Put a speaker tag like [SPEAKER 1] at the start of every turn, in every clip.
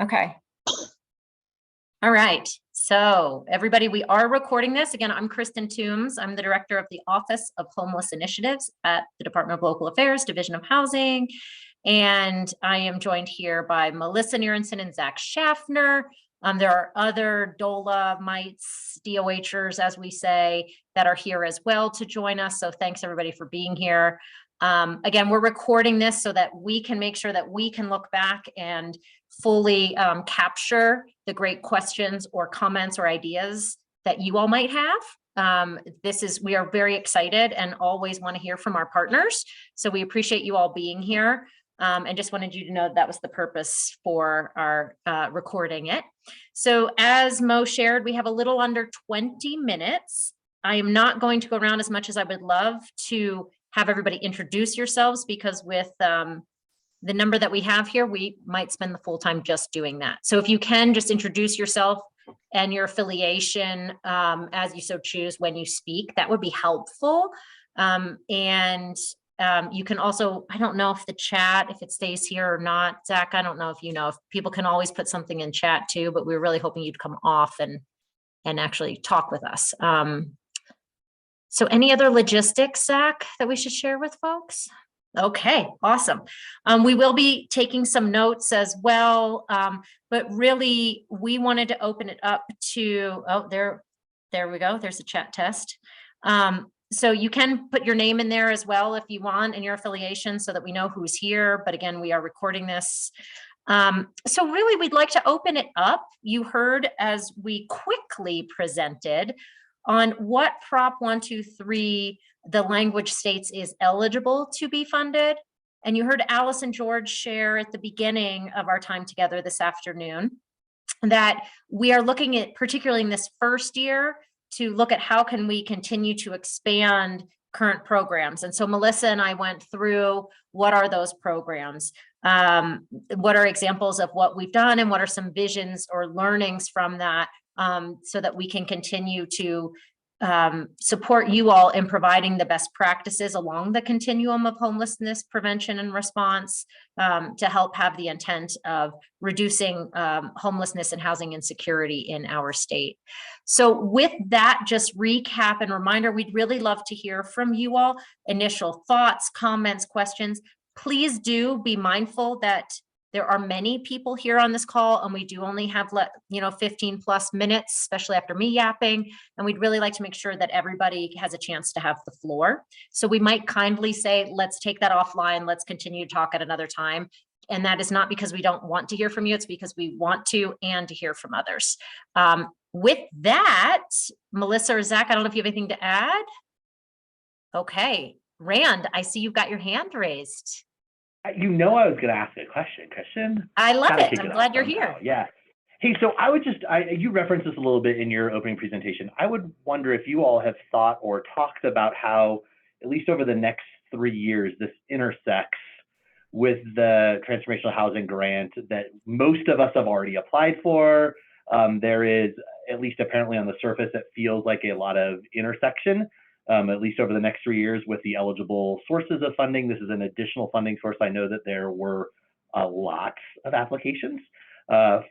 [SPEAKER 1] Okay. All right. So everybody, we are recording this. Again, I'm Kristen Toombs. I'm the director of the Office of Homeless Initiatives at the Department of Local Affairs, Division of Housing. And I am joined here by Melissa Nierenson and Zach Schaffner. There are other DOLA mites, DOHers, as we say, that are here as well to join us. So thanks everybody for being here. Again, we're recording this so that we can make sure that we can look back and fully capture the great questions or comments or ideas that you all might have. We are very excited and always want to hear from our partners. So we appreciate you all being here. And just wanted you to know that was the purpose for our recording it. So as Mo shared, we have a little under 20 minutes. I am not going to go around as much as I would love to have everybody introduce yourselves, because with the number that we have here, we might spend the full time just doing that. So if you can just introduce yourself and your affiliation as you so choose when you speak, that would be helpful. You can also, I don't know if the chat, if it stays here or not, Zach, I don't know if you know, if people can always put something in chat too, but we're really hoping you'd come off and actually talk with us. So any other logistics, Zach, that we should share with folks? Okay, awesome. We will be taking some notes as well, but really we wanted to open it up to, oh, there we go. There's a chat test. So you can put your name in there as well if you want, and your affiliation, so that we know who's here. But again, we are recording this. So really we'd like to open it up. You heard as we quickly presented on what Prop 123, the language states is eligible to be funded. And you heard Alice and George share at the beginning of our time together this afternoon that we are looking at, particularly in this first year, to look at how can we continue to expand current programs. And so Melissa and I went through what are those programs, what are examples of what we've done, and what are some visions or learnings from that, so that we can continue to support you all in providing the best practices along the continuum of homelessness prevention and response, to help have the intent of reducing homelessness and housing insecurity in our state. So with that, just recap and reminder, we'd really love to hear from you all. Initial thoughts, comments, questions. Please do be mindful that there are many people here on this call, and we do only have 15 plus minutes, especially after me yapping. And we'd really like to make sure that everybody has a chance to have the floor. So we might kindly say, let's take that offline. Let's continue to talk at another time. And that is not because we don't want to hear from you. It's because we want to, and to hear from others. With that, Melissa or Zach, I don't know if you have anything to add. Okay, Rand, I see you've got your hand raised.
[SPEAKER 2] You know I was going to ask a question, Kristen.
[SPEAKER 1] I love it. I'm glad you're here.
[SPEAKER 2] Yeah. Hey, so I would you referenced this a little bit in your opening presentation. I would wonder if you all have thought or talked about how, at least over the next 3 years, this intersects with the transformational housing grant that most of us have already applied for. There is, at least apparently on the surface, it feels like a lot of intersection. At least over the next 3 years, with the eligible sources of funding. This is an additional funding source. I know that there were lots of applications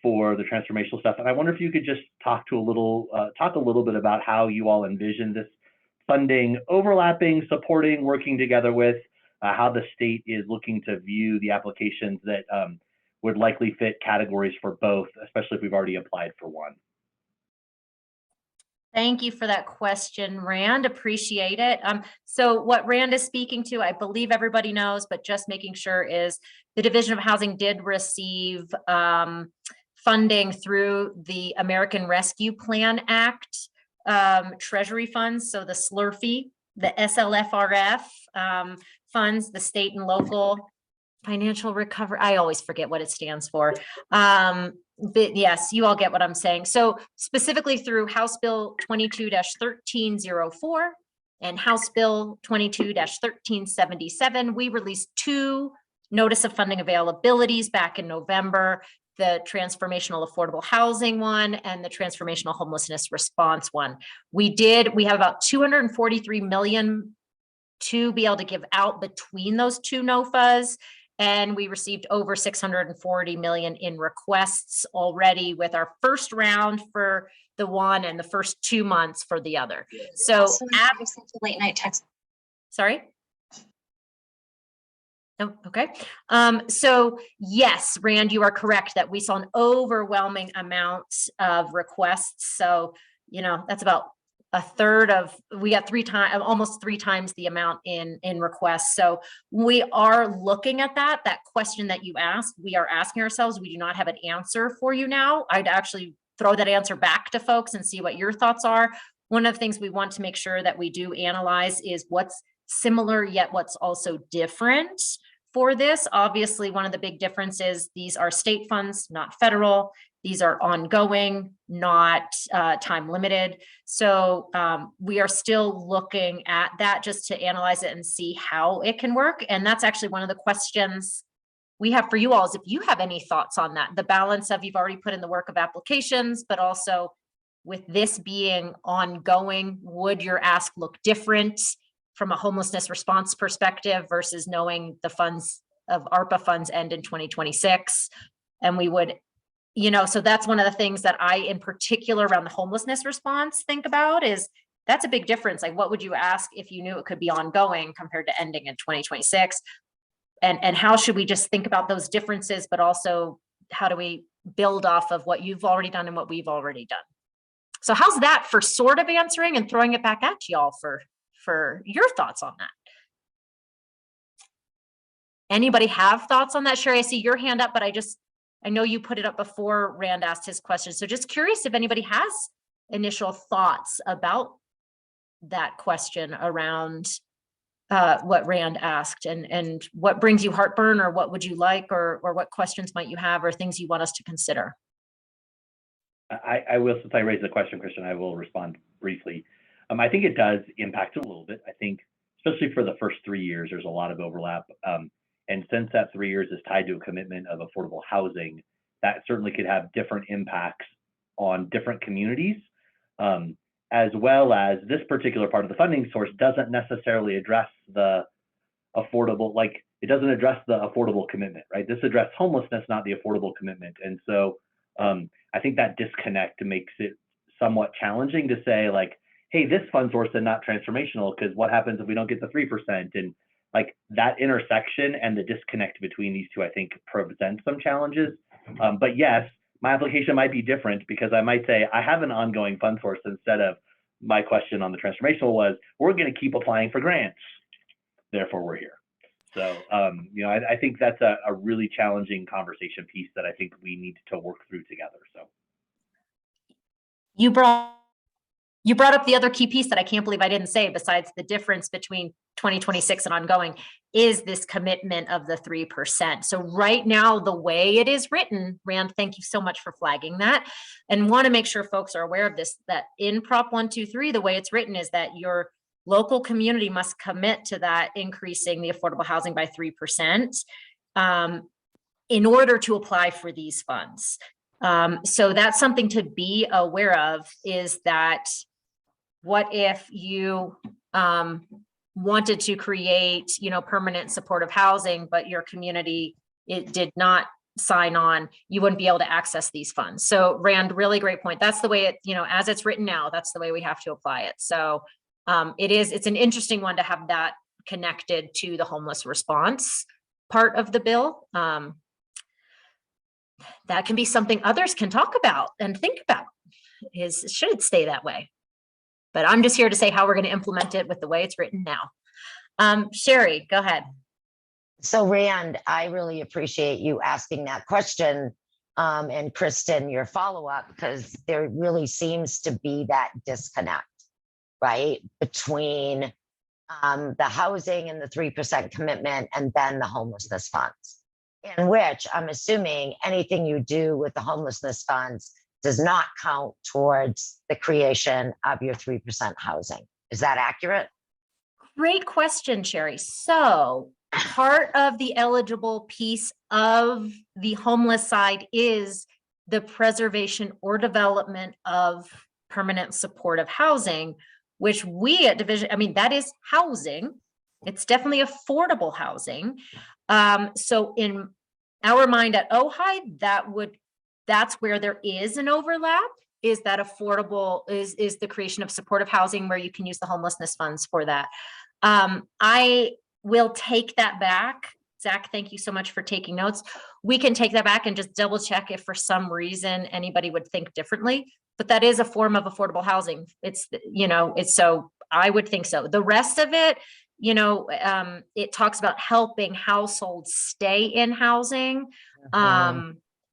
[SPEAKER 2] for the transformational stuff, and I wonder if you could just talk a little bit about how you all envision this funding overlapping, supporting, working together with, how the state is looking to view the applications that would likely fit categories for both, especially if we've already applied for one.
[SPEAKER 1] Thank you for that question, Rand. Appreciate it. So what Rand is speaking to, I believe everybody knows, but just making sure, is the Division of Housing did receive funding through the American Rescue Plan Act Treasury funds. So the SLRFE, the SLFRF funds, the state and local financial recovery. I always forget what it stands for. But yes, you all get what I'm saying. So specifically through House Bill 22-1304 and House Bill 22-1377, we released 2 notice of funding availabilities back in November, the transformational affordable housing one and the transformational homelessness response one. We have about 243 million to be able to give out between those 2 NOFAs. And we received over 640 million in requests already with our first round for the one and the first 2 months for the other. So
[SPEAKER 3] late night text.
[SPEAKER 1] sorry. Oh, okay. So yes, Rand, you are correct that we saw an overwhelming amount of requests. So, that's about a third of, we got almost 3 times the amount in requests. So we are looking at that question that you asked. We are asking ourselves, we do not have an answer for you now. I'd actually throw that answer back to folks and see what your thoughts are. One of the things we want to make sure that we do analyze is what's similar, yet what's also different for this. Obviously, one of the big differences, these are state funds, not federal. These are ongoing, not time limited. So we are still looking at that just to analyze it and see how it can work. And that's actually one of the questions we have for you all, is if you have any thoughts on that, the balance of, you've already put in the work of applications, but also with this being ongoing, would your ask look different from a homelessness response perspective versus knowing the funds of ARPA funds end in 2026? And we would, so that's one of the things that I, in particular around the homelessness response, think about is that's a big difference. Like, what would you ask if you knew it could be ongoing compared to ending in 2026? And how should we just think about those differences, but also how do we build off of what you've already done and what we've already done? So how's that for sort of answering and throwing it back at y'all for your thoughts on that? Anybody have thoughts on that? Sherry, I see your hand up, but I know you put it up before Rand asked his question. So just curious if anybody has initial thoughts about that question around what Rand asked, and what brings you heartburn, or what would you like, or what questions might you have, or things you want us to consider?
[SPEAKER 2] I will, since I raised the question, Christian, I will respond briefly. I think it does impact it a little bit. I think, especially for the first 3 years, there's a lot of overlap. And since that 3 years is tied to a commitment of affordable housing, that certainly could have different impacts on different communities, as well as this particular part of the funding source doesn't necessarily address the affordable, like it doesn't address the affordable commitment, right? This addressed homelessness, not the affordable commitment. And so I think that disconnect makes it somewhat challenging to say, like, hey, this fund source is not transformational, because what happens if we don't get the 3%? And like that intersection and the disconnect between these two, I think, presents some challenges. But yes, my application might be different, because I might say I have an ongoing fund source, instead of my question on the transformational was, we're going to keep applying for grants, therefore we're here. So, I think that's a really challenging conversation piece that I think we need to work through together. So
[SPEAKER 1] you brought up the other key piece that I can't believe I didn't say, besides the difference between 2026 and ongoing, is this commitment of the 3%. So right now, the way it is written, Rand, thank you so much for flagging that, and want to make sure folks are aware of this, that in Prop 123, the way it's written is that your local community must commit to that, increasing the affordable housing by 3% in order to apply for these funds. So that's something to be aware of, is that what if you wanted to create, permanent supportive housing, but your community, it did not sign on, you wouldn't be able to access these funds. So Rand, really great point. That's the way it, as it's written now, that's the way we have to apply it. So it's an interesting one to have that connected to the homeless response part of the bill. That can be something others can talk about and think about, should it stay that way? But I'm just here to say how we're going to implement it with the way it's written now. Sherry, go ahead.
[SPEAKER 4] So Rand, I really appreciate you asking that question. And Kristen, your follow-up, because there really seems to be that disconnect, right, between the housing and the 3% commitment, and then the homelessness funds, in which I'm assuming anything you do with the homelessness funds does not count towards the creation of your 3% housing. Is that accurate?
[SPEAKER 1] Great question, Sherry. So part of the eligible piece of the homeless side is the preservation or development of permanent supportive housing, which we at Division, that is housing. It's definitely affordable housing. So in our mind at Ojai, that's where there is an overlap, is that affordable, is the creation of supportive housing where you can use the homelessness funds for that. I will take that back. Zach, thank you so much for taking notes. We can take that back and just double check if for some reason anybody would think differently, but that is a form of affordable housing. It's, so I would think so. The rest of it, it talks about helping households stay in housing.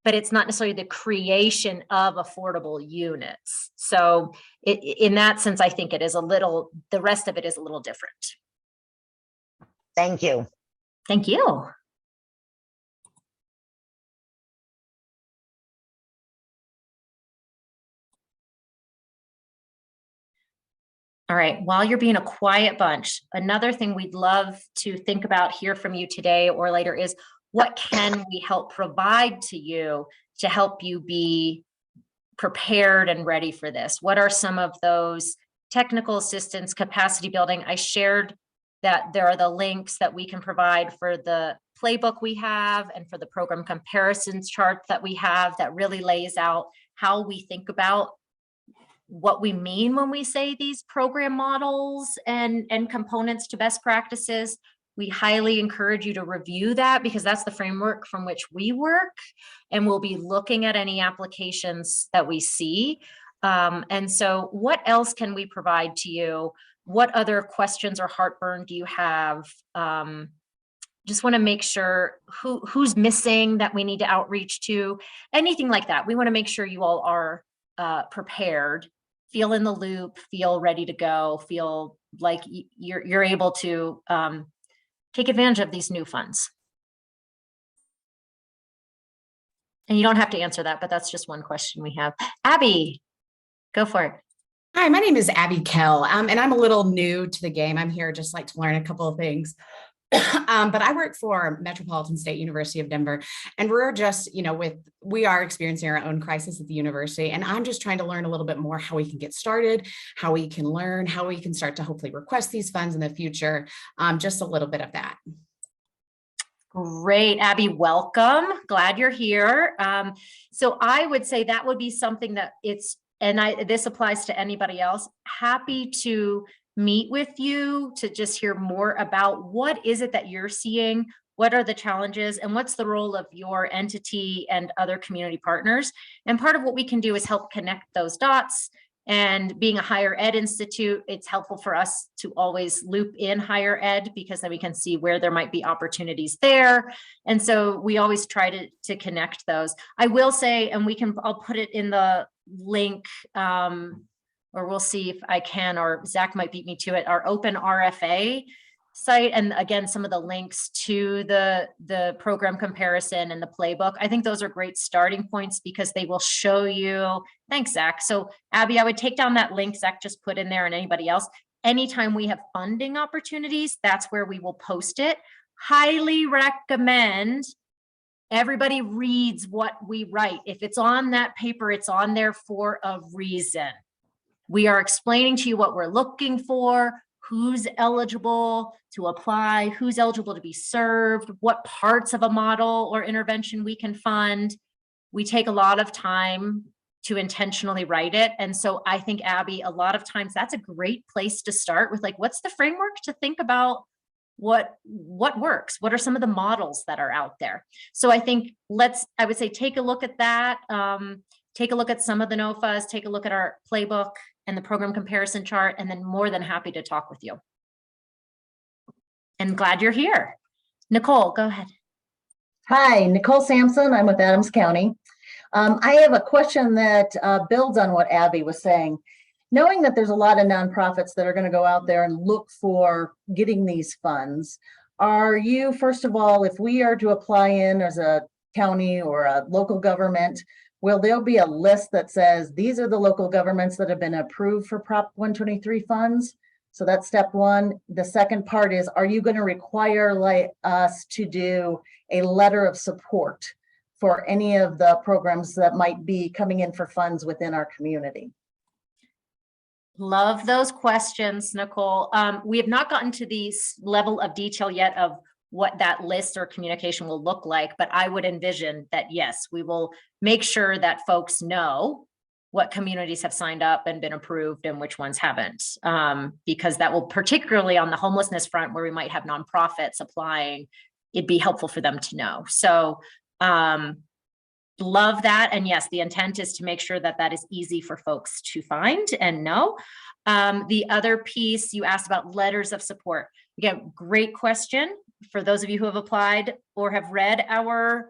[SPEAKER 1] But it's not necessarily the creation of affordable units. So in that sense, I think the rest of it is a little different.
[SPEAKER 4] Thank you.
[SPEAKER 1] Thank you. All right, while you're being a quiet bunch, another thing we'd love to think about, hear from you today or later is, what can we help provide to you to help you be prepared and ready for this? What are some of those technical assistance, capacity building? I shared that there are the links that we can provide for the playbook we have and for the program comparisons chart that we have that really lays out how we think about what we mean when we say these program models and components to best practices. We highly encourage you to review that because that's the framework from which we work, and we'll be looking at any applications that we see. And so what else can we provide to you? What other questions or heartburn do you have? Just want to make sure who's missing that we need to outreach to, anything like that. We want to make sure you all are prepared, feel in the loop, feel ready to go, feel like you're able to take advantage of these new funds. And you don't have to answer that, but that's just one question we have. Abby, go for it.
[SPEAKER 5] Hi, my name is Abby Kell, and I'm a little new to the game. I'm here just like to learn a couple of things. But I work for Metropolitan State University of Denver, and we're just, we are experiencing our own crisis at the university. And I'm just trying to learn a little bit more how we can get started, how we can learn, how we can start to hopefully request these funds in the future. Just a little bit of that.
[SPEAKER 1] Great, Abby, welcome. Glad you're here. So I would say that would be something that this applies to anybody else. Happy to meet with you to just hear more about what is it that you're seeing, what are the challenges, and what's the role of your entity and other community partners. And part of what we can do is help connect those dots. And being a higher ed institute, it's helpful for us to always loop in higher ed because then we can see where there might be opportunities there. And so we always try to connect those. I will say, and I'll put it in the link, or we'll see if I can, or Zach might beat me to it, our open RFA site. And again, some of the links to the program comparison and the playbook. I think those are great starting points because they will show you. Thanks, Zach. So Abby, I would take down that link Zach just put in there, and anybody else. Anytime we have funding opportunities, that's where we will post it. Highly recommend everybody reads what we write. If it's on that paper, it's on there for a reason. We are explaining to you what we're looking for, who's eligible to apply, who's eligible to be served, what parts of a model or intervention we can fund. We take a lot of time to intentionally write it. And so I think, Abby, a lot of times that's a great place to start with, like, what's the framework to think about what works? What are some of the models that are out there? So I think I would say, take a look at that. Take a look at some of the NOFAs, take a look at our playbook and the program comparison chart, and then more than happy to talk with you. And glad you're here. Nicole, go ahead.
[SPEAKER 6] Hi, Nicole Sampson. I'm with Adams County. I have a question that builds on what Abby was saying. Knowing that there's a lot of nonprofits that are going to go out there and look for getting these funds, are you, first of all, if we are to apply in as a county or a local government, will there be a list that says these are the local governments that have been approved for Prop 123 funds? So that's step one. The second part is, are you going to require us to do a letter of support for any of the programs that might be coming in for funds within our community?
[SPEAKER 1] Love those questions, Nicole. We have not gotten to the level of detail yet of what that list or communication will look like, but I would envision that, yes, we will make sure that folks know what communities have signed up and been approved and which ones haven't. Because that will, particularly on the homelessness front, where we might have nonprofits applying, it'd be helpful for them to know. So love that. And yes, the intent is to make sure that that is easy for folks to find and know. The other piece you asked about letters of support. Again, great question. For those of you who have applied or have read our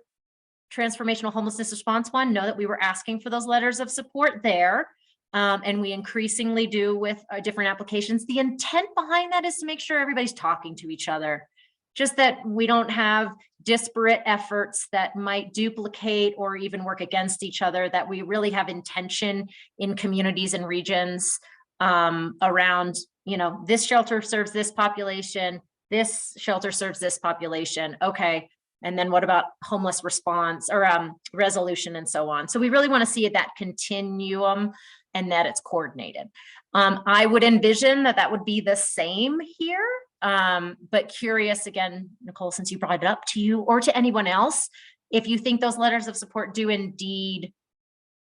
[SPEAKER 1] transformational homelessness response one, know that we were asking for those letters of support there. And we increasingly do with different applications. The intent behind that is to make sure everybody's talking to each other, just that we don't have disparate efforts that might duplicate or even work against each other, that we really have intention in communities and regions around, you know, this shelter serves this population, this shelter serves this population. Okay. And then what about homeless response or resolution and so on? So we really want to see that continuum and that it's coordinated. I would envision that that would be the same here, but curious again, Nicole, since you brought it up, to you or to anyone else, if you think those letters of support do indeed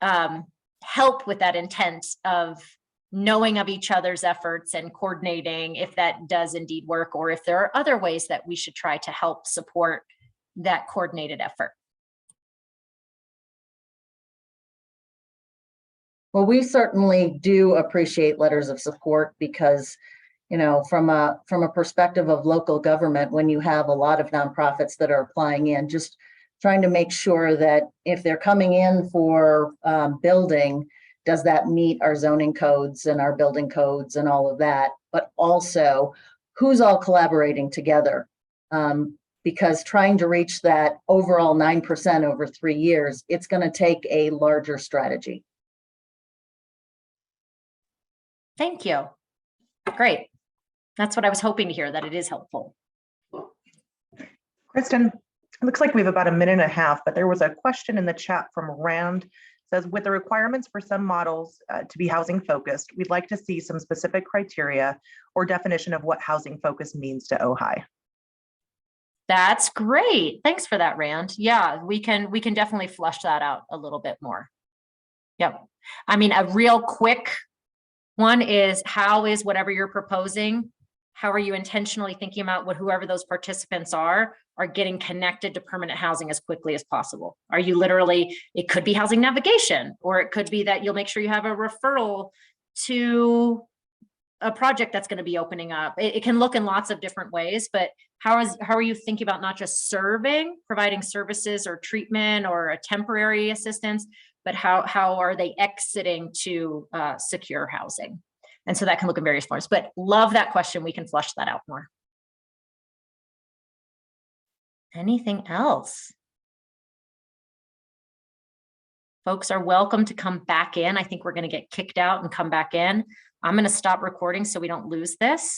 [SPEAKER 1] help with that intent of knowing of each other's efforts and coordinating, if that does indeed work, or if there are other ways that we should try to help support that coordinated effort.
[SPEAKER 6] Well, we certainly do appreciate letters of support because, you know, from a perspective of local government, when you have a lot of nonprofits that are applying in, just trying to make sure that if they're coming in for building, does that meet our zoning codes and our building codes and all of that? But also, who's all collaborating together? Because trying to reach that overall 9% over 3 years, it's going to take a larger strategy.
[SPEAKER 1] Thank you. Great. That's what I was hoping to hear, that it is helpful.
[SPEAKER 7] Kristen, it looks like we have about a minute and a half, but there was a question in the chat from Rand. Says, with the requirements for some models to be housing focused, we'd like to see some specific criteria or definition of what housing focus means to Ojai.
[SPEAKER 1] That's great. Thanks for that, Rand. Yeah, we can definitely flush that out a little bit more. Yep. I mean, a real quick one is, how is whatever you're proposing, how are you intentionally thinking about what whoever those participants are getting connected to permanent housing as quickly as possible? Are you literally, it could be housing navigation, or it could be that you'll make sure you have a referral to a project that's going to be opening up. It can look in lots of different ways, but how are you thinking about not just providing services or treatment or a temporary assistance, but how are they exiting to secure housing? And so that can look in various forms, but love that question. We can flush that out more. Anything else? Folks are welcome to come back in. I think we're going to get kicked out and come back in. I'm going to stop recording so we don't lose this.